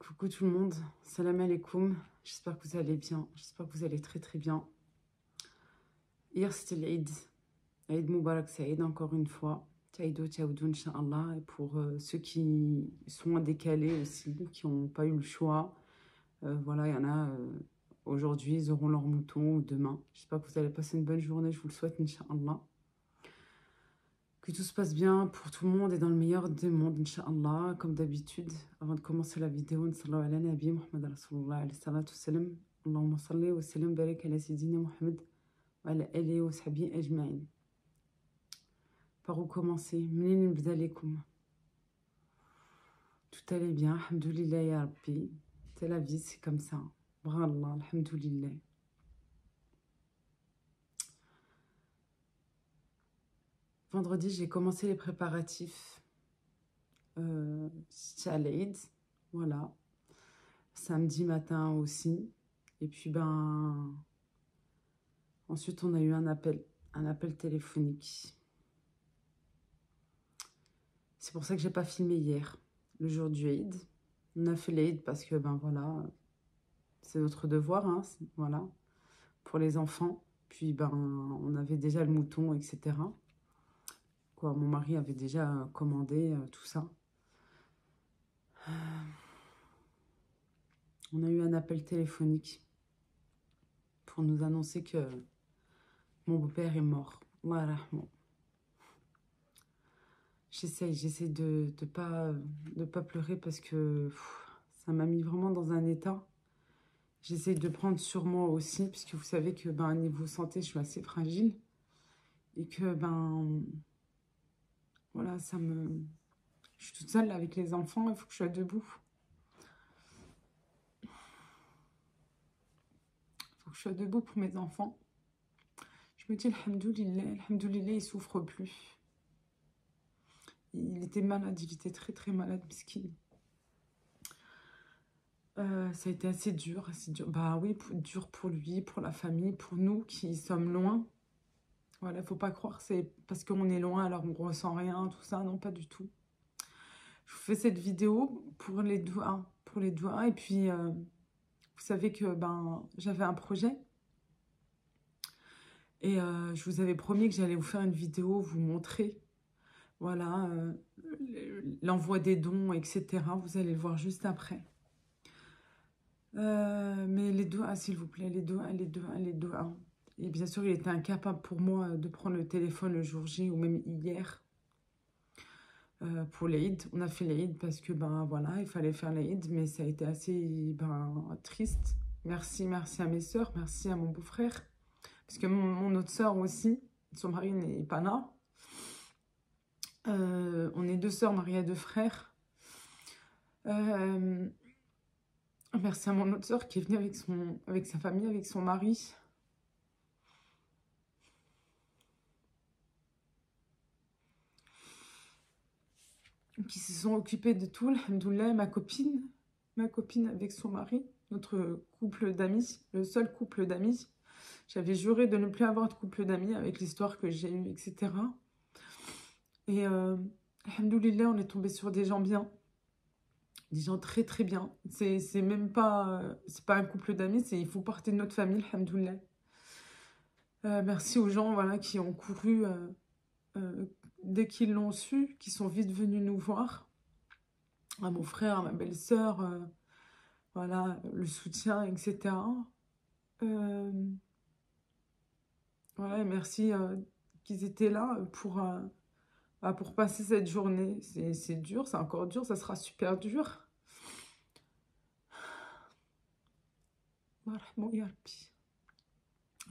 Coucou tout le monde, salam alaikum, j'espère que vous allez bien, j'espère que vous allez très très bien. Hier c'était l'Aïd, Aïd Moubarak Saïd encore une fois, Taïdo Taoudou Inch'Allah, et pour ceux qui sont décalés aussi, qui n'ont pas eu le choix, voilà, il y en a aujourd'hui, ils auront leur mouton ou demain. J'espère que vous allez passer une bonne journée, je vous le souhaite Inch'Allah. Que tout se passe bien pour tout le monde et dans le meilleur des mondes, Inch'Allah. Comme d'habitude, avant de commencer la vidéo, Sallallahu ala Nabi Muhammad Rasulullah alayhi salatu salam. Allahumma salli wa sallam barik ala Sayyidina Muhammad wa ala alihi wa sahbihi ajma'in. Par où commencer? Menine bdalikum. Tout allait bien, alhamdoulilah ya Rabbi. C'est la vie, c'est comme ça. Brallah, alhamdoulilah. Vendredi, j'ai commencé les préparatifs. C'était à l'Aïd, voilà. Samedi matin aussi. Et puis, ensuite, on a eu un appel téléphonique. C'est pour ça que j'ai pas filmé hier, le jour du Eid. On a fait l'Eid parce que, voilà, c'est notre devoir, hein, voilà, pour les enfants. Puis, on avait déjà le mouton, etc. Quoi, mon mari avait déjà commandé tout ça. On a eu un appel téléphonique pour nous annoncer que mon beau-père est mort. Voilà. J'essaie de pas pleurer parce que ça m'a mis vraiment dans un état. J'essaie de prendre sur moi aussi, puisque vous savez que niveau santé, je suis assez fragile. Et que voilà, je suis toute seule là, avec les enfants, il faut que je sois debout. Il faut que je sois debout pour mes enfants. Je me dis, alhamdoulilah, il souffre plus. Il était malade, il était très très malade, miskin. Ça a été assez dur, Bah oui, dur pour lui, pour la famille, pour nous qui sommes loin. Voilà, faut pas croire que c'est parce qu'on est loin alors on ressent rien, tout ça, non, pas du tout. Je vous fais cette vidéo pour les doigts, et puis vous savez que j'avais un projet. Et je vous avais promis que j'allais vous faire une vidéo, vous montrer, voilà, l'envoi des dons, etc. Vous allez le voir juste après. Mais les doigts, s'il vous plaît, les doigts. Et bien sûr, il était incapable pour moi de prendre le téléphone le jour J ou même hier pour l'Aïd. On a fait l'Aïd parce que, voilà, il fallait faire l'Aïd, mais ça a été assez triste. Merci à mes sœurs, merci à mon beau-frère. Parce que mon autre sœur aussi, son mari n'est pas là. On est deux sœurs mariées à deux frères. Merci à mon autre sœur qui est venue avec sa famille, avec son mari. Qui se sont occupés de tout, alhamdoulilah, ma copine avec son mari, notre couple d'amis, le seul couple d'amis. J'avais juré de ne plus avoir de couple d'amis avec l'histoire que j'ai eue, etc. Et alhamdoulilah, on est tombé sur des gens bien. Des gens très très bien. C'est même pas, c'est pas un couple d'amis, ils font partie de notre famille, alhamdoulilah. Merci aux gens, voilà, qui ont couru dès qu'ils l'ont su, qui sont vite venus nous voir. À mon frère, à ma belle-sœur, voilà, le soutien, etc. Voilà, et merci qu'ils étaient là pour passer cette journée. C'est dur, c'est encore dur, ça sera super dur.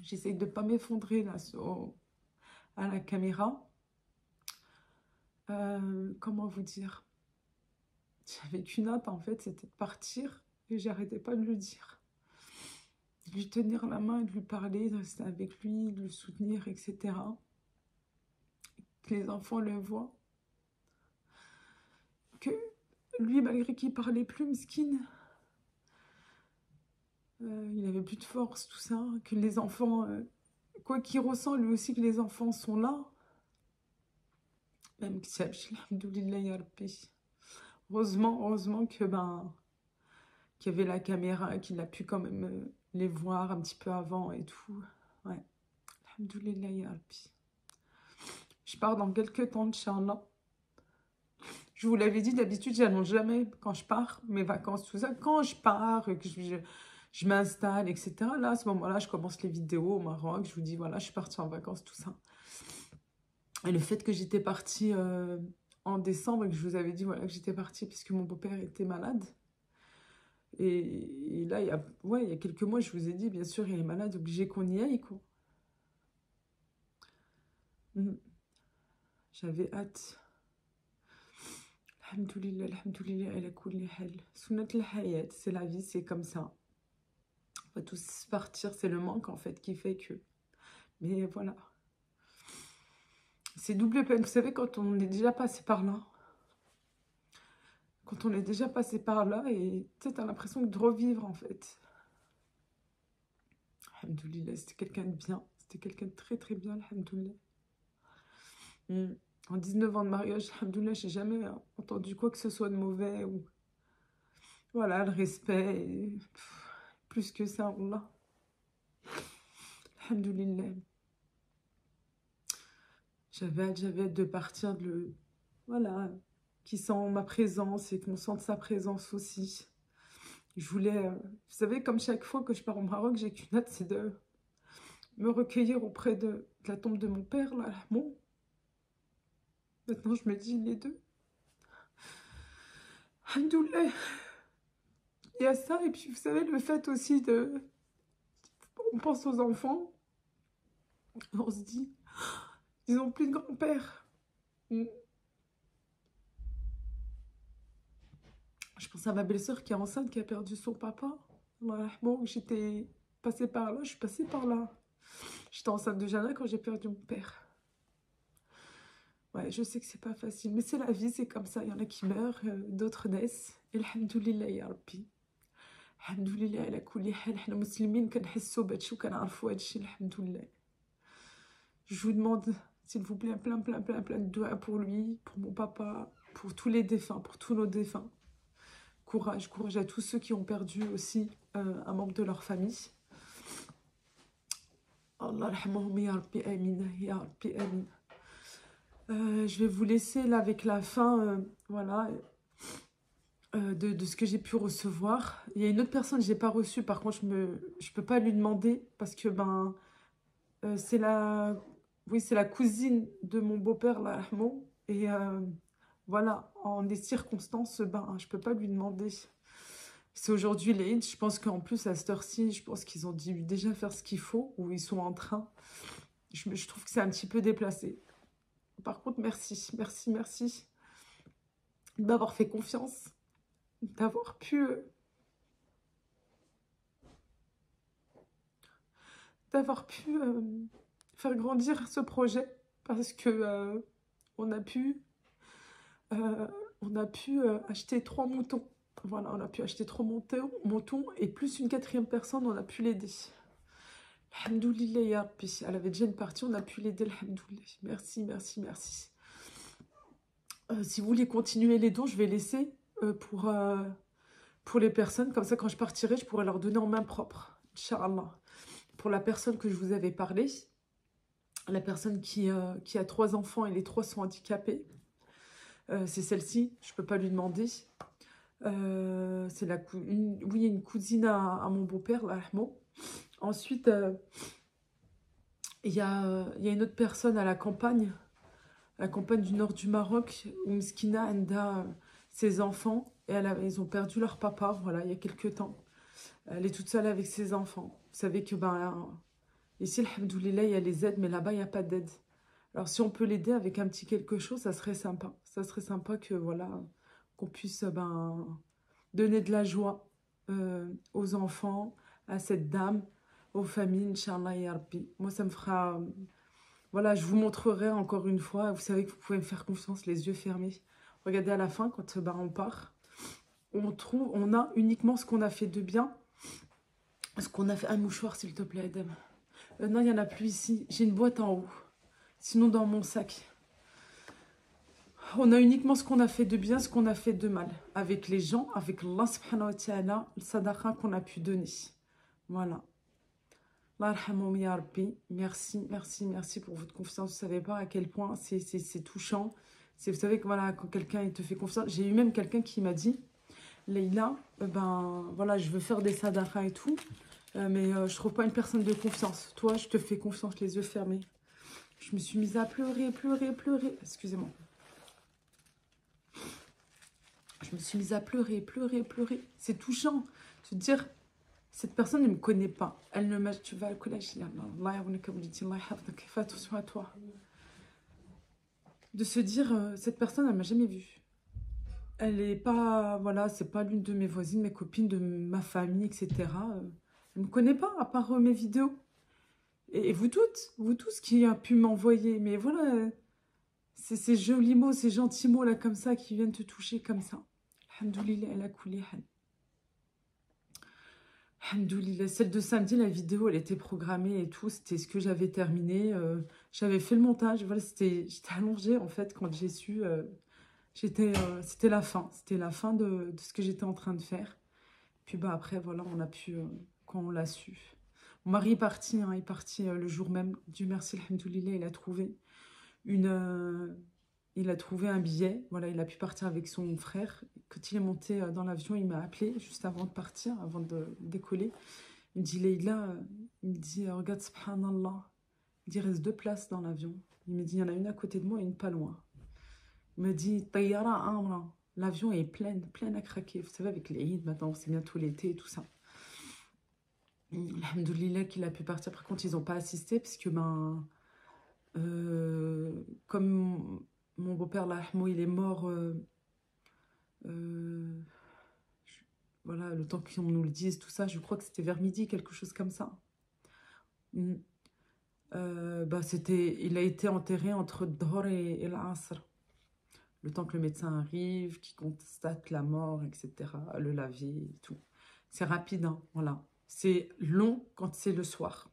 J'essaie de ne pas m'effondrer là à la caméra. Comment vous dire? J'avais qu'une hâte en fait, c'était de partir et j'arrêtais pas de le dire. De lui tenir la main, de lui parler, de rester avec lui, de le soutenir, etc. Que les enfants le voient. Que lui, malgré qu'il parlait plus, miskin, il avait plus de force, tout ça. Que les enfants, quoi qu'il ressent, lui aussi, que les enfants sont là. Même que heureusement que qu'il y avait la caméra, qu'il a pu quand même les voir un petit peu avant et tout. Ouais. Alhamdoulilah ya Rabbi. Je pars dans quelques temps, Inch'Allah. Je vous l'avais dit, d'habitude, j'annonce jamais quand je pars, mes vacances, tout ça. Quand je pars, que je m'installe, etc. Là, à ce moment-là, je commence les vidéos au Maroc. Je vous dis, voilà, je suis partie en vacances, tout ça. Et le fait que j'étais partie en décembre et que je vous avais dit, voilà, que j'étais partie puisque mon beau-père était malade. Et là, il y a quelques mois, je vous ai dit, bien sûr, il est malade, obligé qu'on y aille, quoi. J'avais hâte. Alhamdoulilah, alhamdoulilah, ala kulli hal. Sunnat al-hayat, c'est la vie, c'est comme ça. On va tous partir, c'est le manque en fait qui fait que. Mais voilà. C'est double peine. Vous savez, quand on est déjà passé par là, quand on est déjà passé par là, et tu sais, t'as l'impression de revivre en fait. Alhamdoulilah, c'était quelqu'un de bien. C'était quelqu'un de très très bien, alhamdoulilah. En 19 ans de mariage, alhamdoulilah, j'ai jamais entendu quoi que ce soit de mauvais ou. Voilà, le respect. Et... plus que ça, Allah. Alhamdoulilah. J'avais hâte de partir voilà, qui sent ma présence et qu'on sente sa présence aussi. Je voulais, vous savez, comme chaque fois que je pars au Maroc, j'ai qu'une hâte, c'est de me recueillir auprès de la tombe de mon père, là, bon. Maintenant, je me dis les deux. Alhamdoulilah. Il y a ça, et puis vous savez, le fait aussi de... On pense aux enfants, on se dit, ils n'ont plus de grand-père. Je pense à ma belle-sœur qui est enceinte, qui a perdu son papa. Voilà. Bon, j'étais passée par là, je suis passée par là. J'étais enceinte de Jana quand j'ai perdu mon père. Ouais, je sais que c'est pas facile, mais c'est la vie, c'est comme ça. Il y en a qui meurent, d'autres naissent. Et alhamdoulilah ya Rabbi. Alhamdoulilah ala kulli hal. Hna muslimin kanhissou b'hatchi ou kan'arfou hatchi, alhamdoulilah. Je vous demande, s'il vous plaît, plein de doigts pour lui, pour mon papa, pour tous les défunts, pour tous nos défunts. Courage, courage à tous ceux qui ont perdu aussi un membre de leur famille. Allah rahmahum ya Rabbi amin, ya Rabbi amin. Je vais vous laisser là avec la fin, voilà, de ce que j'ai pu recevoir. Il y a une autre personne que je n'ai pas reçue, par contre je peux pas lui demander parce que c'est la cousine de mon beau-père, là, et voilà, en des circonstances, je peux pas lui demander. C'est aujourd'hui l'Eid, je pense qu'en plus à cette heure-ci, je pense qu'ils ont dû déjà faire ce qu'il faut, ou ils sont en train. Je trouve que c'est un petit peu déplacé. Par contre, merci de m'avoir fait confiance, d'avoir pu faire grandir ce projet, parce que on a pu acheter 3 moutons. Voilà, on a pu acheter 3 moutons et plus une 4e personne, on a pu l'aider. Alhamdoulilah ya Rabbi. Elle avait déjà une partie, on a pu l'aider, alhamdoulilah. Merci. Si vous voulez continuer les dons, je vais laisser pour les personnes. Comme ça, quand je partirai, je pourrai leur donner en main propre. Inch'Allah. Pour la personne que je vous avais parlé, la personne qui a 3 enfants et les 3 sont handicapés, c'est celle-ci, je ne peux pas lui demander. C'est une cousine à mon beau-père, là, Ahmo. Ensuite, il y a une autre personne à la campagne du nord du Maroc, où Mskina a ses enfants, et ils ont perdu leur papa, voilà, il y a quelques temps. Elle est toute seule avec ses enfants. Vous savez que, ici, alhamdoulilah, il y a les aides, mais là-bas, il n'y a pas d'aide. Alors, si on peut l'aider avec un petit quelque chose, ça serait sympa. Ça serait sympa que, voilà, qu'on puisse, donner de la joie aux enfants, à cette dame, aux familles, Inch'Allah ya Rabbi. Moi, ça me fera... voilà, je vous montrerai encore une fois. Vous savez que vous pouvez me faire confiance, les yeux fermés. Regardez à la fin, quand on part, on a uniquement ce qu'on a fait de bien. Ce qu'on a fait... Un mouchoir, s'il te plaît, Adam. Non, il n'y en a plus ici. J'ai une boîte en haut. Sinon, dans mon sac. On a uniquement ce qu'on a fait de bien, ce qu'on a fait de mal. Avec les gens, avec Allah subhanahu wa ta'ala, le sadaqa qu'on a pu donner. Voilà. Allah yarhamoum ya Rabbi. Merci, merci, merci pour votre confiance. Vous ne savez pas à quel point c'est touchant. Vous savez que voilà, quand quelqu'un il te fait confiance. J'ai eu même quelqu'un qui m'a dit, Leïla, ben voilà, je veux faire des sadaqas et tout, mais je trouve pas une personne de confiance. Toi, je te fais confiance, les yeux fermés. Je me suis mise à pleurer, pleurer, pleurer. Excusez-moi. Je me suis mise à pleurer, pleurer, pleurer. C'est touchant. Se dire, cette personne ne me connaît pas. Elle ne m'a... Tu vas au collège. Fais attention à toi. De se dire, cette personne, elle m'a jamais vue. Elle n'est pas... Voilà, c'est pas l'une de mes voisines, mes copines, de ma famille, etc. Elle ne me connaît pas, à part mes vidéos. Et vous tous qui a pu m'envoyer. Mais voilà, c'est ces jolis mots, ces gentils mots là comme ça qui viennent te toucher comme ça. Alhamdoulilah, elle a coulé. Alhamdoulilah. Celle de samedi, la vidéo, elle était programmée et tout. C'était ce que j'avais terminé. J'avais fait le montage. Voilà, j'étais allongée en fait quand j'ai su. C'était la fin. C'était la fin de ce que j'étais en train de faire. Puis bah après, voilà, on a pu, quand on l'a su. Mon mari est parti, hein, il est parti le jour même. Dieu merci, alhamdoulilah, il a trouvé il a trouvé un billet. Voilà, il a pu partir avec son frère. Quand il est monté dans l'avion, il m'a appelé juste avant de partir, avant de décoller. Il me dit, Leïla, il me dit, regarde, subhanallah. Il dit, il reste 2 places dans l'avion. Il me dit, il y en a une à côté de moi et une pas loin. Il me dit, Tayyara Amra. L'avion est pleine à craquer. Vous savez, avec les Eid, maintenant, c'est bientôt l'été et tout ça. Alhamdoulilah qu'il a pu partir. Par contre, ils n'ont pas assisté parce que, comme mon beau-père, là, il est mort, voilà, le temps qu'on nous le dise, tout ça, je crois que c'était vers midi, quelque chose comme ça. Bah, il a été enterré entre Dhor et l'Asr. Le temps que le médecin arrive, qu'il constate la mort, etc., le laver et tout. C'est rapide, hein, voilà. C'est long quand c'est le soir.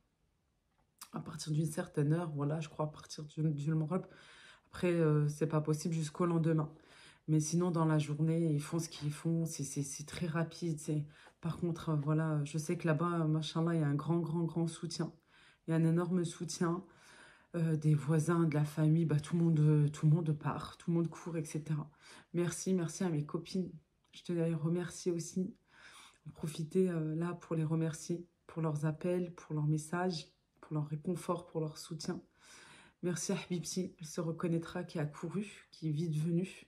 À partir d'une certaine heure, voilà, je crois, à partir du Maghreb. Après, c'est pas possible jusqu'au lendemain. Mais sinon, dans la journée, ils font ce qu'ils font. C'est très rapide. Par contre, voilà, je sais que là-bas, machallah, il y a un grand soutien. Il y a un énorme soutien des voisins, de la famille. Bah, tout le monde part, tout le monde court, etc. Merci à mes copines. Je te les remercie aussi. Profiter là pour les remercier, pour leurs appels, pour leurs messages, pour leur réconfort, pour leur soutien. Merci à Habibti, elle se reconnaîtra, qui a couru, qui est vite venue.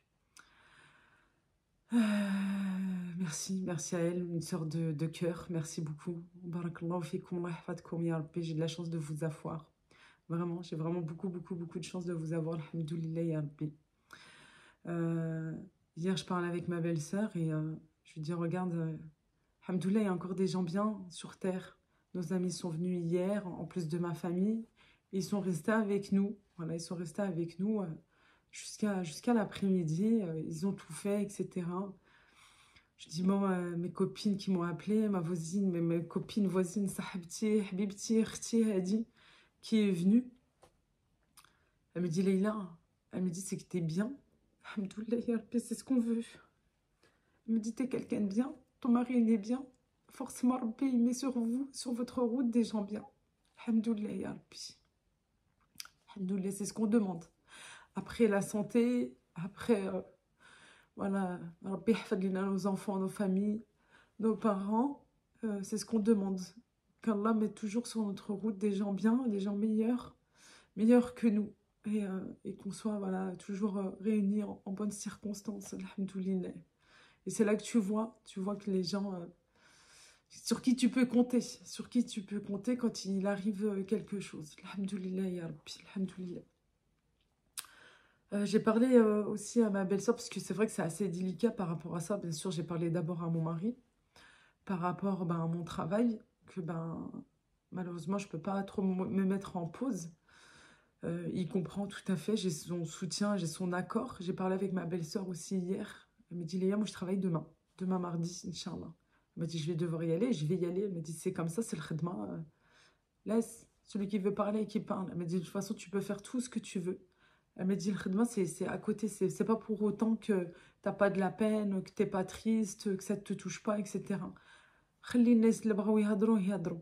Merci à elle, une sœur de cœur. Merci beaucoup. Barakallahu fikoum, Allah yahfadkoum ya Rabbi. J'ai de la chance de vous avoir. Vraiment, j'ai vraiment beaucoup de chance de vous avoir. Alhamdoulilah ya Rabbi. Hier, je parlais avec ma belle-sœur et je lui dis, regarde, alhamdoulilah, il y a encore des gens bien sur Terre. Nos amis sont venus hier, en plus de ma famille. Ils sont restés avec nous. Voilà, ils sont restés avec nous jusqu'à l'après-midi. Ils ont tout fait, etc. Je dis, bon, mes copines qui m'ont appelé, ma voisine, mes copines voisines, Sahabti, Habibti, Khti, Hadi, qui est venue. Elle me dit, Leïla, elle me dit, c'est que t'es bien. Alhamdoulilah, ya Rabbi, c'est ce qu'on veut. Elle me dit, t'es quelqu'un de bien. Ton mari, il est bien. Forcément, Rabbi, il met sur vous, sur votre route, des gens bien. Alhamdoulilah, ya Rabbi. Alhamdoulilah, c'est ce qu'on demande. Après la santé, après, voilà, Rabbi hafadlina nos enfants, nos familles, nos parents, c'est ce qu'on demande. Qu'Allah mette toujours sur notre route des gens bien, des gens meilleurs que nous. Et qu'on soit, voilà, toujours réunis en bonnes circonstances, alhamdoulilah. Et c'est là que tu vois que les gens... sur qui tu peux compter quand il arrive quelque chose. Alhamdoulilah, ya Rabbi, alhamdoulilah. J'ai parlé aussi à ma belle-sœur, parce que c'est vrai que c'est assez délicat par rapport à ça. Bien sûr, j'ai parlé d'abord à mon mari, par rapport à mon travail, que malheureusement, je ne peux pas trop me mettre en pause. Il comprend tout à fait, j'ai son soutien, j'ai son accord. J'ai parlé avec ma belle-sœur aussi hier. Elle me dit, Léa, moi je travaille demain mardi, Inch'Allah. Elle m'a dit, je vais devoir y aller, je vais y aller. Elle m'a dit, c'est comme ça, c'est le khidma. Laisse celui qui veut parler, qui parle. Elle m'a dit, de toute façon, tu peux faire tout ce que tu veux. Elle m'a dit, le khidma, c'est à côté. C'est pas pour autant que t'as pas de la peine, que t'es pas triste, que ça te touche pas, etc. خلي الناس اللي بغاو يهضروا يهضروا.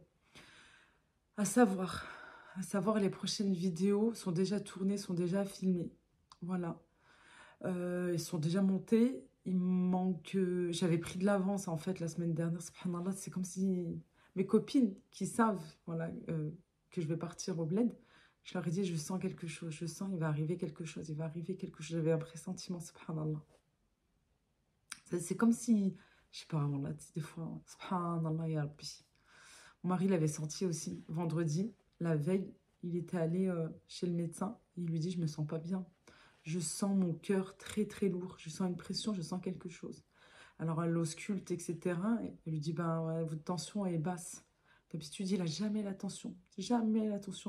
À savoir, les prochaines vidéos sont déjà tournées, sont déjà filmées. Voilà. Ils sont déjà montés. Il me manque... J'avais pris de l'avance, en fait, la semaine dernière. Subhanallah, c'est comme si mes copines qui savent voilà, que je vais partir au bled, je leur ai dit, je sens quelque chose, je sens, il va arriver quelque chose, il va arriver quelque chose. J'avais un pressentiment, subhanallah. C'est comme si, je sais pas, voilà, des fois, subhanallah, ya Rabbi. Mon mari l'avait senti aussi vendredi, la veille, il était allé chez le médecin. Il lui dit, je me sens pas bien. Je sens mon cœur très très lourd. Je sens une pression, je sens quelque chose. Alors elle l'ausculte, etc. Et elle lui dit, ben ouais, votre tension est basse. D'habitude, il a jamais la tension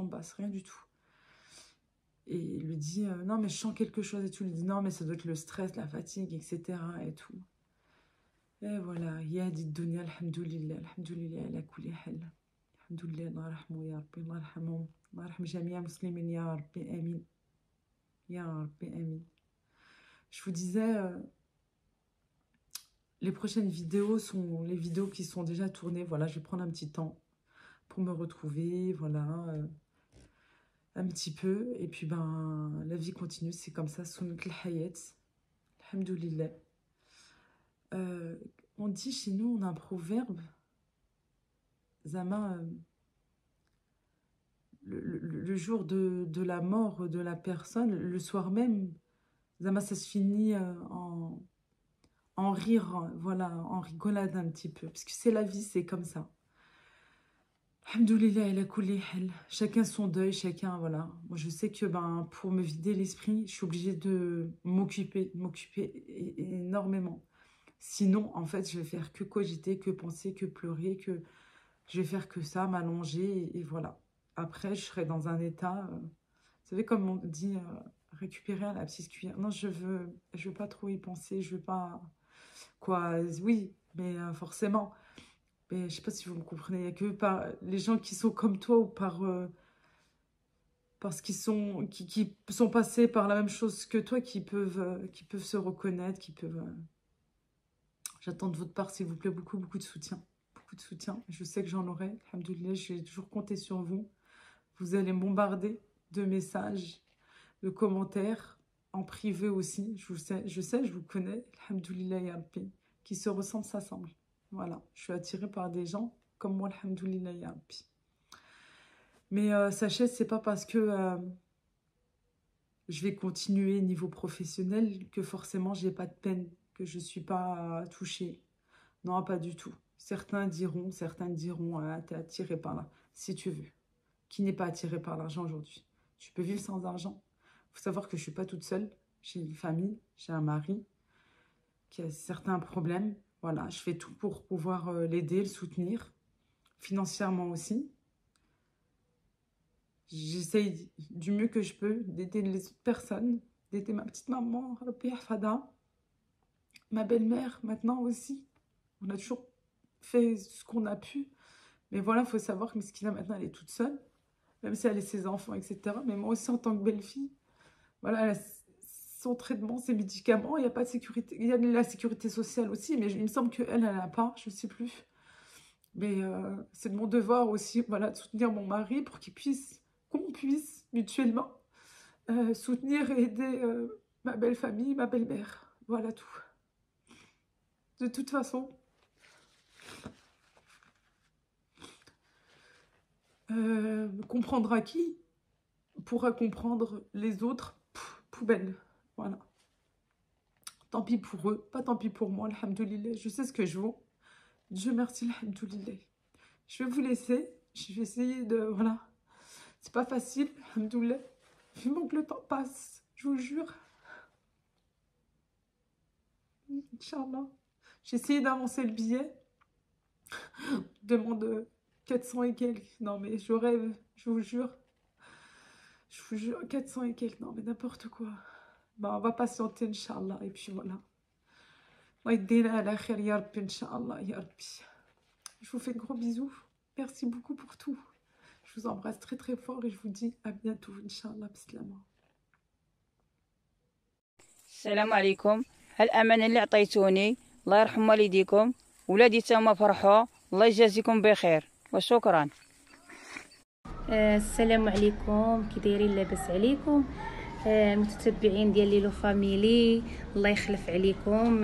basse, rien du tout. Et il lui dit, non mais je sens quelque chose et tout. Il lui dit, non mais ça doit être le stress, la fatigue, etc. et tout. Et voilà, يا دي الدنيا الحمد لله على كل حال. الحمد لله الله يرحمه يا ربي الله يرحمهم الله يرحم جميع المسلمين يا ربي آمين يا ربي آمين. Je vous disais, les prochaines vidéos sont les vidéos qui sont déjà tournées. Voilà, je vais prendre un petit temps pour me retrouver, voilà, un petit peu. Et puis, ben, la vie continue, c'est comme ça. Sunnat al-hayat, alhamdoulilah. On dit chez nous, on a un proverbe, Zama, le jour de la mort de la personne, le soir même, Zama, ça se finit en rire, voilà, en rigolade un petit peu. Parce que c'est la vie, c'est comme ça. Alhamdoulilah, ala kulli hal. Chacun son deuil, chacun, voilà. Moi, je sais que ben, pour me vider l'esprit, je suis obligée de m'occuper énormément. Sinon, en fait, je vais faire que cogiter, que penser, que pleurer, que je vais faire que ça, m'allonger, et voilà. Après, je serai dans un état, vous savez, comme on dit, récupérer à la petite cuillère. Non, je veux pas trop y penser, je veux pas... Quoi, oui, mais forcément. Mais je sais pas si vous me comprenez, il n'y a que par les gens qui sont comme toi ou parce qu'ils sont, qui sont passés par la même chose que toi qui peuvent se reconnaître, qui peuvent... J'attends de votre part, s'il vous plaît, beaucoup de soutien. Beaucoup de soutien. Je sais que j'en aurai. Alhamdoulilah, je vais toujours compter sur vous. Vous allez me bombarder de messages, de commentaires, en privé aussi. Je sais, je vous connais. Alhamdoulilah, ya Rabbi, qui se ressemblent, s'assemblent. Voilà, je suis attirée par des gens comme moi, alhamdoulilah, ya Rabbi. Mais sachez, c'est pas parce que je vais continuer niveau professionnel que forcément j'ai pas de peine, que je suis pas touchée. Non, pas du tout. Certains diront, t'es attiré par là, si tu veux. Qui n'est pas attiré par l'argent aujourd'hui? Tu peux vivre sans argent. Il faut savoir que je suis pas toute seule. J'ai une famille, j'ai un mari qui a certains problèmes. Voilà, je fais tout pour pouvoir l'aider, le soutenir, financièrement aussi. J'essaye du mieux que je peux d'aider les autres personnes, d'aider ma petite maman, Rabbi Hafada, ma belle-mère maintenant aussi. On a toujours fait ce qu'on a pu. Mais voilà, il faut savoir que Miskina maintenant, elle est toute seule, même si elle a ses enfants, etc. Mais moi aussi, en tant que belle-fille, voilà, elle a son traitement, ses médicaments, il n'y a pas de sécurité. Il y a de la sécurité sociale aussi, mais il me semble qu'elle, elle n'a pas, je ne sais plus. Mais c'est de mon devoir aussi, voilà, de soutenir mon mari pour qu'on puisse mutuellement soutenir et aider ma belle famille, ma belle-mère. Voilà tout. De toute façon, comprendra qui pourra comprendre les autres. Poubelle. Voilà. Tant pis pour eux, pas tant pis pour moi, alhamdoulilah. Je sais ce que je vaux. Dieu merci, alhamdoulilah. Je vais vous laisser. Je vais essayer de... Voilà. C'est pas facile, alhamdoulilah. Vivement que le temps passe, je vous jure. Inch'Allah. J'ai essayé d'avancer le billet. Demande 400 et quelques. Non, mais je rêve, je vous jure. Je vous jure, 400 et quelques. Non, mais n'importe quoi. Bah, on va patienter, Inch'Allah. Et puis voilà. Inch'Allah, ya Rabbi. Je vous fais de gros bisous. Merci beaucoup pour tout. Je vous embrasse très très fort et je vous dis à bientôt, Inch'Allah, bislama. السلام عليكم. هالأمانة اللي عطيتوني الله يرحم والديكم، ولادي تاهما فرحوا، الله يجازيكم بخير وشكرا. السلام عليكم، كي دايرين؟ لاباس عليكم؟ المتتبعين ديال ليلو فاميلي، الله يخلف عليكم.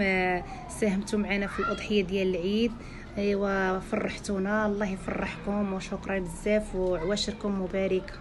ساهمتوا معنا في الأضحية ديال العيد، ايوا فرحتونا، الله يفرحكم وشكرا بزاف وعواشركم مباركه.